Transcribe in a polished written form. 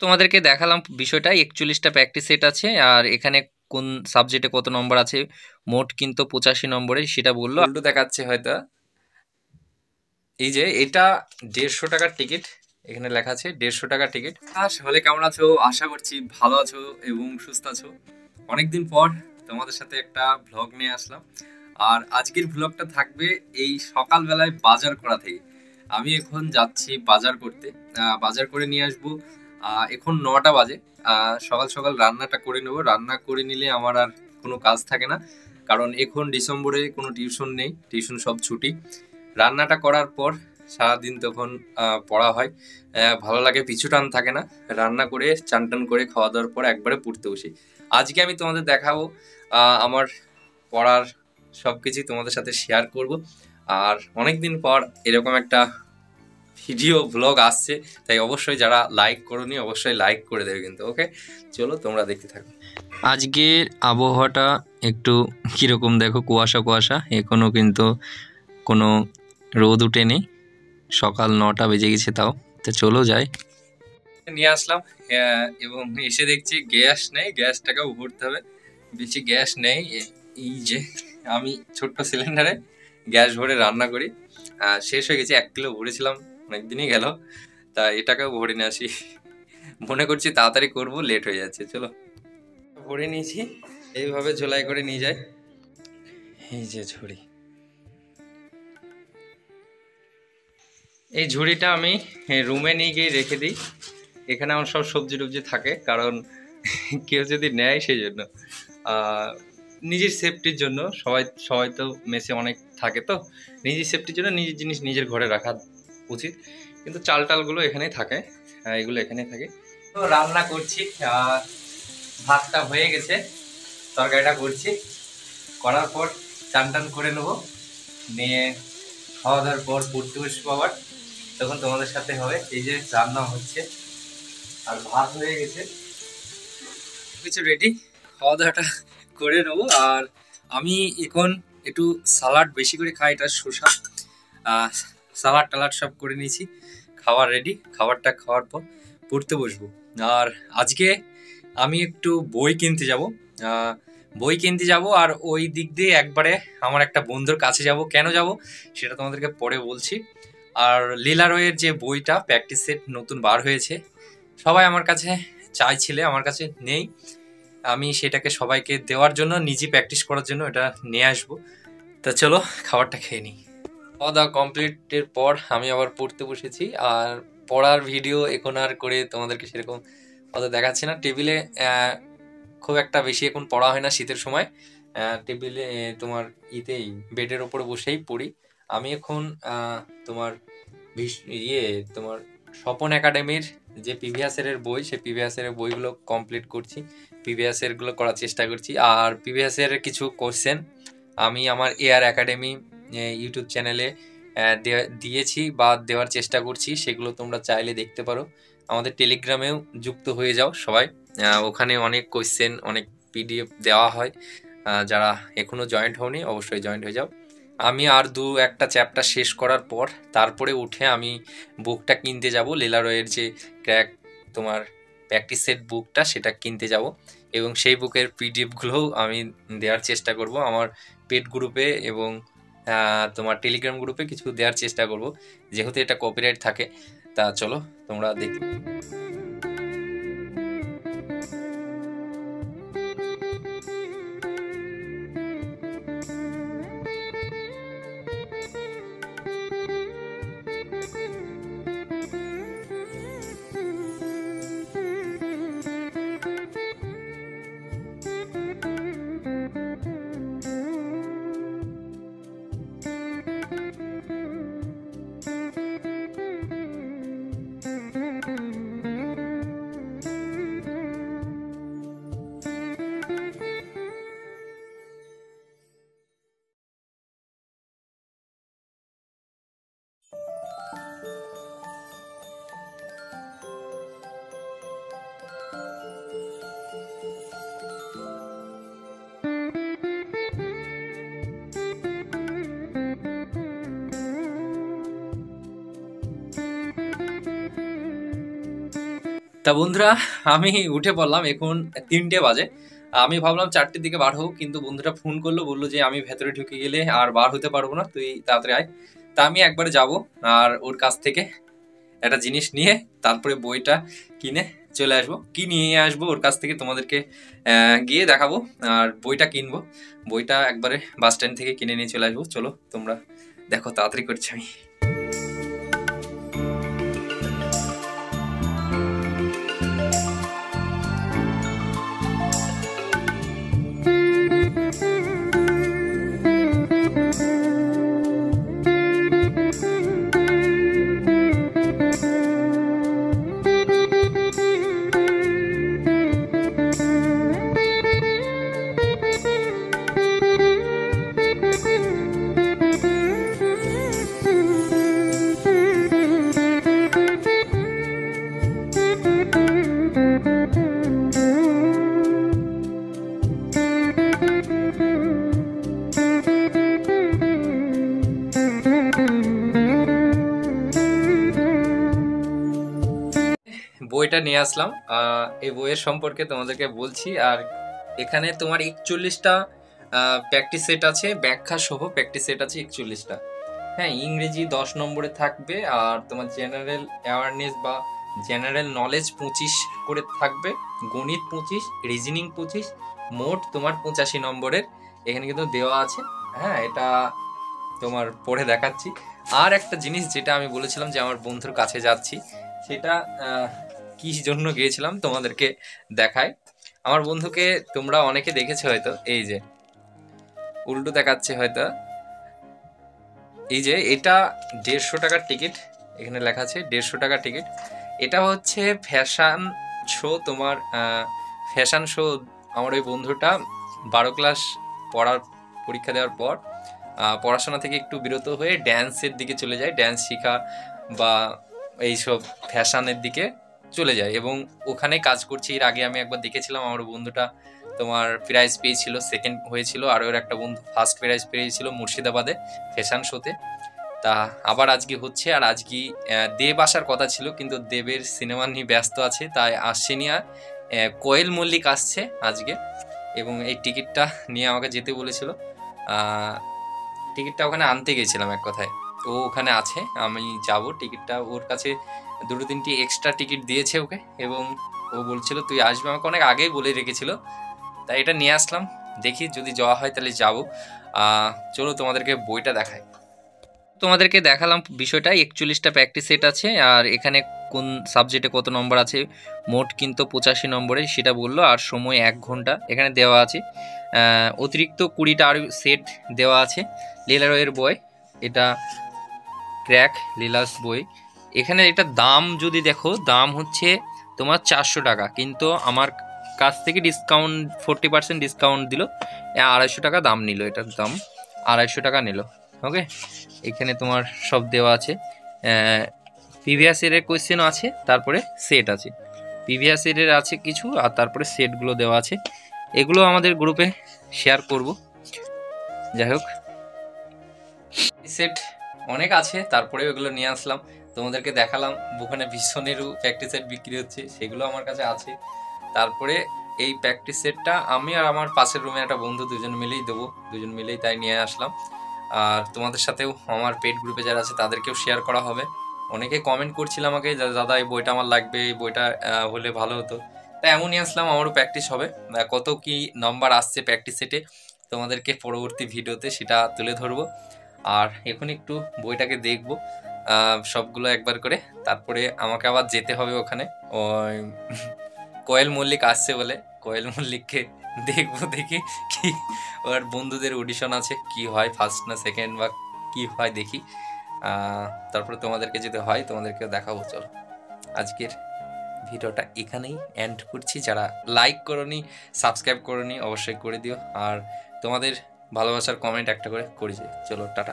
তোমাদেরকে দেখালাম বিষয়টা 41টা প্র্যাকটিস সেট আছে আর এখানে কোন সাবজেক্টে কত নম্বর আছে মোট কিন্তু 85 নম্বরে সেটা বললো উল্টো দেখাচ্ছে হয়তো এই যে এটা 150 টাকার টিকিট এখানে লেখা আছে 150 টাকার টিকিট হলে কেমন আছো আশা করছি ভালো আছো এবং সুস্থ আছো অনেকদিন পর তোমাদের সাথে একটা ভ্লগ নিয়ে আসলাম আর আজকের ভ্লগটা থাকবে এই সকালবেলায় বাজার করা থেকে আমি এখন যাচ্ছি বাজার করতে বাজার করে নিয়ে আসবো এখন 9টা বাজে সকাল সকাল রান্নাটা করে নেবো রান্না করে নিলে আমার আর কোনো কাজ থাকে না কারণ এখন ডিসেম্বরে কোনো টিউশন নেই টিউশন সব ছুটি রান্নাটা করার পর সারাদিন তখন পড়া হয় ভালো লাগে পিছু টান থাকে না রান্না করে চান টান করে খাওয়া দাওয়ার পর একবারে পড়তে বসি আজকে আমি তোমাদের দেখাবো আমার পড়ার সবকিছু তোমাদের সাথে শেয়ার করব আর অনেকদিন পর এরকম একটা ভিডিও ব্লগ আসছে তাই অবশ্যই যারা লাইক করোনি অবশ্যই লাইক করে দেবে কিন্তু ওকে চলো তোমরা দেখতে থাকো আজকের আবহাওয়াটা একটু কীরকম দেখো কুয়াশা কুয়াশা এখনও কিন্তু কোনো রোদ উঠেনি সকাল 9টা বেজে গেছে তাও তো চলো যাই নিয়ে আসলাম এবং এসে দেখছি গ্যাস নেই গ্যাসটাকেও ভরতে হবে বেশি গ্যাস নেই এই যে আমি ছোট্ট সিলিন্ডারে গ্যাস ভরে রান্না করি শেষ হয়ে গেছে 1 কিলো ভরেছিলাম অনেকদিনই গেল তা এটাকেও ভরে নিয়ে আসি মনে করছি তাড়াতাড়ি করবো লেট হয়ে যাচ্ছে চলো ভরে নিয়েছি এইভাবে ঝোলাই করে নিয়ে যাই এই যে ঝুড়ি এই ঝুড়িটা আমি রুমে নিয়ে গিয়ে রেখে দিই এখানে আমার সব সবজি টবজি থাকে কারণ কেউ যদি নেয় সেই জন্য নিজের সেফটির জন্য সবাই তো মেসে অনেক থাকে তো নিজের সেফটির জন্য নিজের জিনিস নিজের ঘরে রাখা উচিত কিন্তু চাল টালগুলো এখানেই থাকে এগুলো এখানেই থাকে তো রান্না করছি ভাতটা হয়ে গেছে তরকারিটা করছি করার পর চান টান করে নেবো নিয়ে খাওয়া দাওয়ার পর পড়তে বসবো আবার তখন তোমাদের সাথে হবে এই যে রান্না হচ্ছে আর ভাত হয়ে গেছে কিছু রেডি খাওয়া দাওয়াটা করে নেবো আর আমি এখন একটু সালাড বেশি করে খাই এটা শসা সালাড টালাড সব করে নিয়েছি খাবার রেডি খাবারটা খাওয়ার পর পড়তে বসবো আর আজকে আমি একটু বই কিনতে যাব আর ওই দিক দিয়ে একবারে আমার একটা বন্ধুর কাছে যাব কেন যাব সেটা তোমাদেরকে পরে বলছি আর লীলা রয়ের যে বইটা প্র্যাকটিস সেট নতুন বার হয়েছে সবাই আমার কাছে চাইছিলে আমার কাছে নেই আমি সেটাকে সবাইকে দেওয়ার জন্য নিজে প্র্যাকটিস করার জন্য এটা নিয়ে আসবো তা চলো খাবারটা খেয়ে নিই খাওয়া দাওয়া কমপ্লিটের পর আমি আবার পড়তে বসেছি আর পড়ার ভিডিও এখন আর করে তোমাদেরকে সেরকম অত দেখাচ্ছি না টেবিলে খুব একটা বেশি এখন পড়া হয় না শীতের সময় টেবিলে তোমার বেডের ওপরে বসেই পড়ি আমি এখন তোমার তোমার স্বপন একাডেমির যে প্রিভিয়াস ইয়ারের বই সেই প্রিভিয়াস ইয়ারের বইগুলো কমপ্লিট করছি প্রিভিয়াস ইয়ারগুলো করার চেষ্টা করছি আর প্রিভিয়াস ইয়ারের কিছু কোশ্চেন আমি আমার এআর একাডেমি ইউটিউব চ্যানেলে দিয়েছি বা দেওয়ার চেষ্টা করছি সেগুলো তোমরা চাইলে দেখতে পারো আমাদের টেলিগ্রামেও যুক্ত হয়ে যাও সবাই ওখানে অনেক কোশ্চেন অনেক পিডিএফ দেওয়া হয় যারা এখনও জয়েন্ট হওনি অবশ্যই জয়েন্ট হয়ে যাও আমি আর একটা চ্যাপ্টার শেষ করার পর তারপরে উঠে আমি বুকটা কিনতে যাব লীলা রয়ের যে ক্র্যাক তোমার প্র্যাকটিস সেট বুকটা সেটা কিনতে যাব এবং সেই বুকের পিডিএফগুলোও আমি দেওয়ার চেষ্টা করব আমার পেড গ্রুপে এবং তোমার টেলিগ্রাম গ্রুপে কিছু দেওয়ার চেষ্টা করব যেহেতু এটা কপিরাইট থাকে তা চলো তোমরা দেখো তা বন্ধুরা, আমি উঠে পড়লাম, এখন 3টে বাজে। আমি ভাবলাম 4টের দিকে বার হোক, কিন্তু বন্ধুটা ফোন করলো, বললো যে আমি ভেতরে ঢুকে গেলে আর বার হতে পারবো না, তুই তাড়াতাড়ি আয়। তা আমি একবারে যাব আর ওর কাছ থেকে একটা জিনিস নিয়ে তারপরে বইটা কিনে চলে আসবো। কি নিয়ে আসবো ওর কাছ থেকে তোমাদেরকে গিয়ে দেখাবো, আর বইটা কিনবো। বইটা একবারে বাস স্ট্যান্ড থেকে কিনে নিয়ে চলে আসবো। চলো তোমরা দেখো, তাড়াতাড়ি করছি আমি। বইটা নিয়ে আসলাম, এই বইয়ের সম্পর্কে তোমাদেরকে বলছি। আর এখানে তোমার 41টা প্র্যাকটিস সেট আছে, ব্যাখ্যা সহ প্র্যাকটিস সেট আছে 41টা। হ্যাঁ, ইংরেজি 10 নম্বরে থাকবে, আর তোমার জেনারেল অ্যাওয়ারনেস বা জেনারেল নলেজ 25 করে থাকবে, গণিত 25, রিজনিং 25, মোট তোমার 85 নম্বরের এখানে কিন্তু দেওয়া আছে। হ্যাঁ, এটা তোমার পড়ে দেখাচ্ছি। আর একটা জিনিস যেটা আমি বলেছিলাম যে আমার বন্ধুর কাছে যাচ্ছি, সেটা কি জন্য গিয়েছিলাম তোমাদেরকে দেখায়। আমার বন্ধুকে তোমরা অনেকে দেখেছো হয়তো, এই যে উল্টো দেখাচ্ছে হয়তো, এই যে এটা 150 টাকার টিকিট, এখানে লেখা আছে 150 টাকার টিকিট। এটা হচ্ছে ফ্যাশন শো, তোমার ফ্যাশন শো। আমার ওই বন্ধুটা 12 ক্লাস পড়ার পরীক্ষা দেওয়ার পর পড়াশোনা থেকে একটু বিরত হয়ে ড্যান্সের দিকে চলে যায়, ড্যান্স শেখা বা এইসব ফ্যাশনের দিকে চলে যায়, এবং ওখানে কাজ করছে। এর আগে আমি একবার দেখেছিলাম, আমার বন্ধুটা তোমার প্রাইজ পেয়েছিল, সেকেন্ড হয়েছিল, আর ওর একটা বন্ধু ফার্স্ট প্রাইজ পেয়েছিল মুর্শিদাবাদে ফ্যাশন শোতে। তা আবার আজকে হচ্ছে, আর আজকে দেব আসার কথা ছিল, কিন্তু দেবের সিনেমা নিয়ে ব্যস্ত আছে, তাই আসছেনি। আর কোয়েল মল্লিক আসছে আজকে, এবং এই টিকিটটা নিয়ে আমাকে যেতে বলেছিল। টিকিটটা ওখানে আনতে গেছিলাম এক কথায়, ও ওখানে আছে, আমি যাব। টিকিটটা ওর কাছে 2-3টি এক্সট্রা টিকিট দিয়েছে ওকে, এবং ও বলছিল তুই আসবে, আমাকে অনেক আগেই বলে রেখেছিল। তাই এটা নিয়ে আসলাম, দেখি যদি যাওয়া হয় তাহলে যাব। চলো তোমাদেরকে বইটা দেখাই। তোমাদেরকে দেখালাম বিষয়টা, 41টা প্র্যাকটিস সেট আছে, আর এখানে কোন সাবজেক্টে কত নম্বর আছে, মোট কিন্তু 85 নম্বরে সেটা বললো, আর সময় 1 ঘন্টা এখানে দেওয়া আছে। অতিরিক্ত 20টা আর সেট দেওয়া আছে। লীলারয়ের বই, এটা ক্র্যাক লীলাস বই। এখানে এটা দাম যদি দেখো, দাম হচ্ছে তোমার 400 টাকা, কিন্তু আমার কাছ থেকে ডিসকাউন্ট 40% ডিসকাউন্ট দিল, 250 টাকা দাম নিল, এটার দাম 250 টাকা নিল। ওকে, এখানে তোমার সব দেওয়া আছে, প্রিভিয়াস ইয়ারের কোয়েশ্চেনও আছে, তারপরে সেট আছে, প্রিভিয়াস ইয়ারের আছে কিছু, আর তারপরে সেটগুলো দেওয়া আছে। এগুলো আমাদের গ্রুপে শেয়ার করব। যাই হোক, সেট অনেক আছে, তারপরে ওগুলো নিয়ে আসলাম, তোমাদেরকে দেখালাম। ওখানে ভীষণেরও প্র্যাকটিস সেট বিক্রি হচ্ছে, সেগুলো আমার কাছে আছে। তারপরে এই প্র্যাকটিস সেটটা আমি আর আমার পাশের রুমে একটা বন্ধু, দুজন মিলেই দেবো, দুজন মিলেই তাই নিয়ে আসলাম। আর তোমাদের সাথেও আমার পেড গ্রুপে যারা আছে তাদেরকেও শেয়ার করা হবে। অনেকে কমেন্ট করছিল আমাকে, দাদা এই বইটা আমার লাগবে, এই বইটা হলে ভালো হতো। তাই এমনই আসলাম, আমারও প্র্যাকটিস হবে। কত কি নাম্বার আসছে প্র্যাকটিস সেটে তোমাদেরকে পরবর্তী ভিডিওতে সেটা তুলে ধরবো। আর এখন একটু বইটাকে দেখবো সবগুলো একবার করে, তারপরে আমাকে আবার যেতে হবে ওখানে। ওই কোয়েল মল্লিক আসছে বলে, কোয়েল মল্লিককে দেখবো, দেখি কি ওর বন্ধুদের অডিশন আছে, কি হয় ফার্স্ট না সেকেন্ড বা কি হয় দেখি। তারপরে তোমাদেরকে যদি হয় তোমাদেরকেও দেখাবো। চলো, আজকের ভিডিওটা এখানেই এন্ড করছি। যারা লাইক করোনি, সাবস্ক্রাইব করোনি, অবশ্যই করে দিও, আর তোমাদের ভালোবাসার কমেন্ট একটা করে করে দিও। চলো, টাটা।